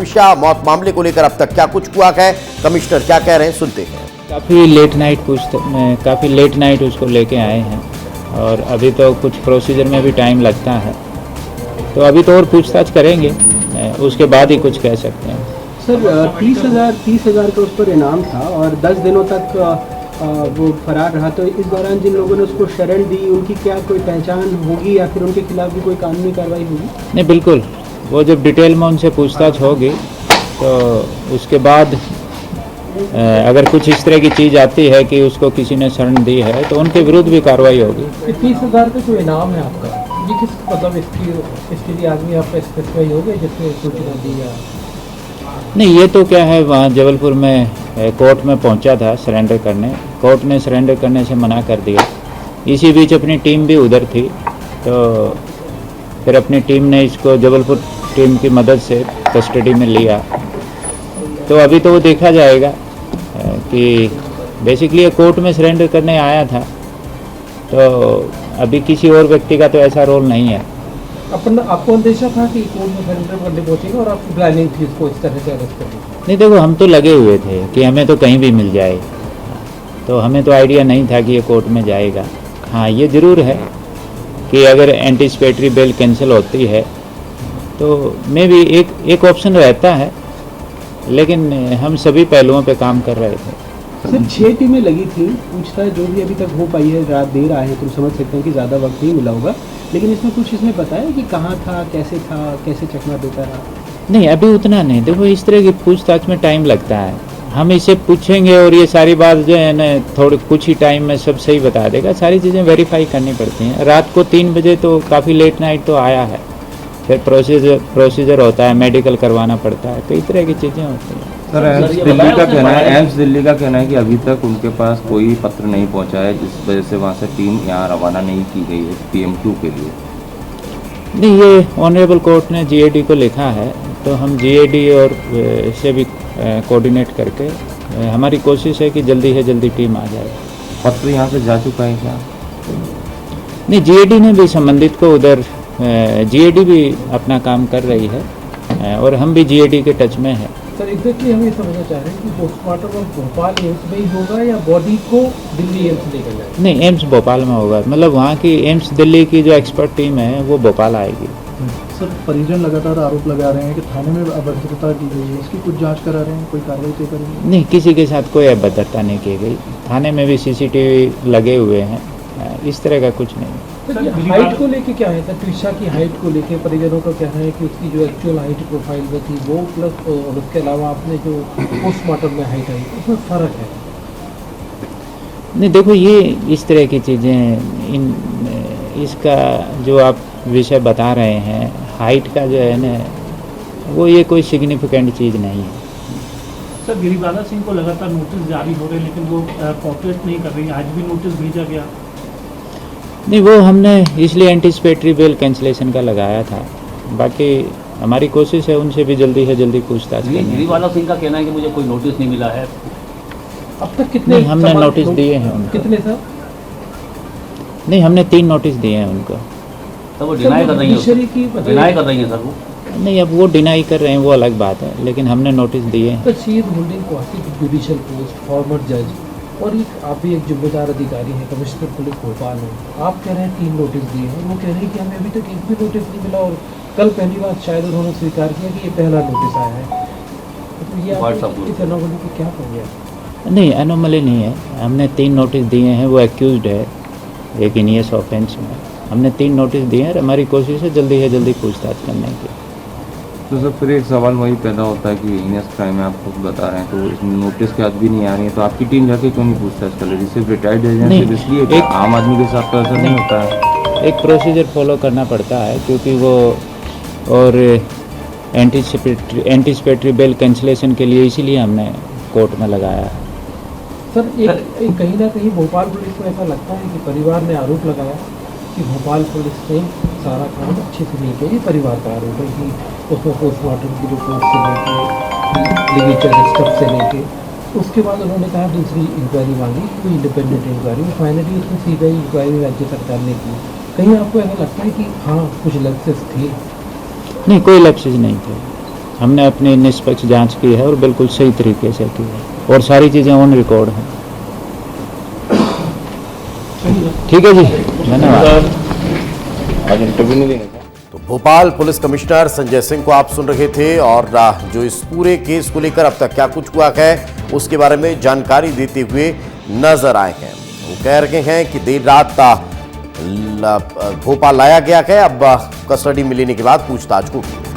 शाह मौत मामले को लेकर अब तक क्या कुछ हुआ है, कमिश्नर क्या कह रहे हैं, सुनते हैं। काफ़ी लेट नाइट उसको लेके आए हैं और अभी तो कुछ प्रोसीजर में भी टाइम लगता है, तो अभी तो और पूछताछ करेंगे, उसके बाद ही कुछ कह सकते हैं। सर 30,000 का उस पर इनाम था और 10 दिनों तक वो फरार रहा, तो इस दौरान जिन लोगों ने उसको शरण दी उनकी क्या कोई पहचान होगी या फिर उनके खिलाफ भी कोई कानूनी कार्रवाई होगी? नहीं, बिल्कुल, वो जब डिटेल में उनसे पूछताछ होगी तो उसके बाद अगर कुछ इस तरह की चीज़ आती है कि उसको किसी ने शरण दी है तो उनके विरुद्ध भी कार्रवाई होगी। 30,000 का जो इनाम है आपका, ये किस मतलब इसके लिए आदमी आपका स्पेसिफाई हो गया जिसने सूचना दी या नहीं? ये तो क्या है, वहाँ जबलपुर में कोर्ट में पहुँचा था सरेंडर करने, कोर्ट ने सरेंडर करने से मना कर दिया। इसी बीच अपनी टीम भी उधर थी, तो फिर अपनी टीम ने इसको जबलपुर टीम की मदद से कस्टडी में लिया। तो अभी तो वो देखा जाएगा कि बेसिकली ये कोर्ट में सरेंडर करने आया था, तो अभी किसी और व्यक्ति का तो ऐसा रोल नहीं है। आपको अंदेशा था कि कोर्ट में सरेंडर करने पहुंचेगा और आपकी प्लानिंग थी इसको इस तरह से अरेस्ट करने की? नहीं, देखो, हम तो लगे हुए थे कि हमें तो कहीं भी मिल जाए, तो हमें तो आइडिया नहीं था कि ये कोर्ट में जाएगा। हाँ, ये ज़रूर है कि अगर एंटीसिपेटरी बेल कैंसिल होती है तो मे भी एक ऑप्शन रहता है, लेकिन हम सभी पहलुओं पे काम कर रहे थे। सर 6 टीमें लगी थी, पूछताछ जो भी अभी तक हो पाई है, रात देर आए हैं तो समझ सकते हैं कि ज़्यादा वक्त नहीं मिला होगा, लेकिन इसमें कुछ इसने बताया कि कहाँ था, कैसे चकमा देता रहा? नहीं, अभी उतना नहीं। देखो, इस तरह की पूछताछ में टाइम लगता है, हम इसे पूछेंगे और ये सारी बात जो है ना थोड़े कुछ ही टाइम में सब सही बता देगा। सारी चीज़ें वेरीफाई करनी पड़ती हैं। रात को 3 बजे तो काफ़ी लेट नाइट तो आया है, फिर प्रोसीजर होता है, मेडिकल करवाना पड़ता है, कई तरह की चीज़ें होती हैं। सर एम्स दिल्ली का कहना है कि अभी तक उनके पास कोई पत्र नहीं पहुंचा है, जिस वजह से वहां से टीम यहाँ रवाना नहीं की गई है PM2 के लिए। नहीं, ये ऑनरेबल कोर्ट ने GAD को लिखा है, तो हम GAD और से भी कोऑर्डिनेट करके हमारी कोशिश है कि जल्दी से जल्दी टीम आ जाए। पत्र यहाँ से जा चुका है क्या? नहीं, GAD ने भी संबंधित को उधर, GAD भी अपना काम कर रही है और हम भी GAD के टच में हैं। सर एग्जैक्टली हम ये समझना चाह रहे हैं कि पोस्टमार्टम भोपाल एम्स में ही होगा या बॉडी को दिल्ली एम्स लेकर जाएगा? नहीं, एम्स भोपाल में होगा, मतलब वहाँ की एम्स दिल्ली की जो एक्सपर्ट टीम है वो भोपाल आएगी। सर परिजन लगातार आरोप लगा रहे हैं कि थाने में अभद्रता की गई है, इसकी कुछ जांच करा रहे हैं, कोई कार्रवाई तय करेंगे? नहीं, किसी के साथ कोई अभद्रता नहीं की गई, थाने में भी CCTV लगे हुए हैं, इस तरह का कुछ नहीं। सर हाइट को लेके क्या है? सर त्रिशा की हाइट को लेके परिजनों का कहना है कि उसकी जो एक्चुअल हाइट प्रोफाइल में थी वो प्लस और उसके अलावा आपने जो पोस्टमार्टम में हाइट आई उसमें फ़र्क है। नहीं, देखो, ये इस तरह की चीज़ें, इसका जो आप विषय बता रहे हैं, हाइट का जो है ना, वो ये कोई सिग्निफिकेंट चीज़ नहीं है। सर गिरिबाला सिंह को लगातार नोटिस जारी हो रहे हैं, लेकिन वो कोऑपरेट नहीं कर रही है। आज भी नोटिस भेजा गया? नहीं, वो हमने इसलिए एंटीसिपेटरी बेल कैंसिलेशन का लगाया था, बाकी हमारी कोशिश है उनसे भी जल्दी से जल्दी पूछताछ करनी। गिरिबाला सिंह का कहना है कि मुझे कोई नोटिस नहीं मिला है। अब तक कितने? नहीं, हमने नोटिस दिए हैं उनको। कितने सर? नहीं, हमने 3 नोटिस दिए हैं उनको। तो वो डिनाई कर रही है सर वो? नहीं, अब वो डिनाई कर रहे हैं, वो अलग बात है, लेकिन हमने नोटिस दिए हैं। तो C is holding quasi judicial post, former जज, और आप भी एक जिम्मेदार अधिकारी हैं, कमिश्नर पुलिस भोपाल हैं। आप कह रहे हैं 3 नोटिस दिए हैं, वो कह रहे हैं कि हमें अभी तक एक भी नोटिस नहीं मिला और कल पहली बार शायद उन्होंने स्वीकार किया कि ये पहला नोटिस आया है। तो ये इस एनोमली को क्या हो गया? नहीं, एनोमली नहीं है, हमने 3 नोटिस दिए हैं। वो एक्यूज्ड है एक इनियस ऑफेंस में, हमने 3 नोटिस दिए हैं। हमारी कोशिश है जल्दी से जल्दी पूछताछ करने की। तो सर फिर एक सवाल वही पैदा होता है कि इनियस क्राइम में आप खुद बता रहे हैं, तो इसमें नोटिस के आज भी नहीं आ रही है, तो आपकी टीम जाके क्यों नहीं पूछताछ कर रही? सिर्फ रिटायर्ड एजेंट सिर्फ इसलिए एक आम आदमी के साथ तो ऐसा नहीं होता है। एक प्रोसीजर फॉलो करना पड़ता है, क्योंकि वो और एंटीसिपेटरी बेल कैंसिलेशन के लिए इसीलिए हमने कोर्ट में लगाया है। सर एक कहीं ना कहीं भोपाल पुलिस को ऐसा लगता है कि परिवार ने आरोप लगाया कि भोपाल पुलिस ने सारा काम अच्छे से नहीं किया। ये परिवार का आरोप है कि उसमें पोस्टमार्टम की रिपोर्ट से लेके लिगेचर स्टफ से लेके उसके बाद उन्होंने कहा दूसरी इंक्वायरी मांगी, कोई इंडिपेंडेंट इंक्वायरी, फाइनली उसमें CBI इंक्वायरी राज्य सरकार ने की। कहीं आपको ऐसा लगता है कि हाँ कुछ लैप्सेस थे? नहीं, कोई लैप्सेस नहीं थे। हमने अपनी निष्पक्ष जांच की है और बिल्कुल सही तरीके से की है और सारी चीज़ें ऑन रिकॉर्ड हैं। ठीक है जी, धन्यवाद। आज इंटरव्यू नहीं देंगे। तो भोपाल पुलिस कमिश्नर संजय सिंह को आप सुन रहे थे और जो इस पूरे केस को लेकर अब तक क्या कुछ हुआ है उसके बारे में जानकारी देते हुए नजर आए हैं। वो कह रहे हैं कि देर रात भोपाल लाया गया है, अब कस्टडी में लेने के बाद पूछताछ होगी।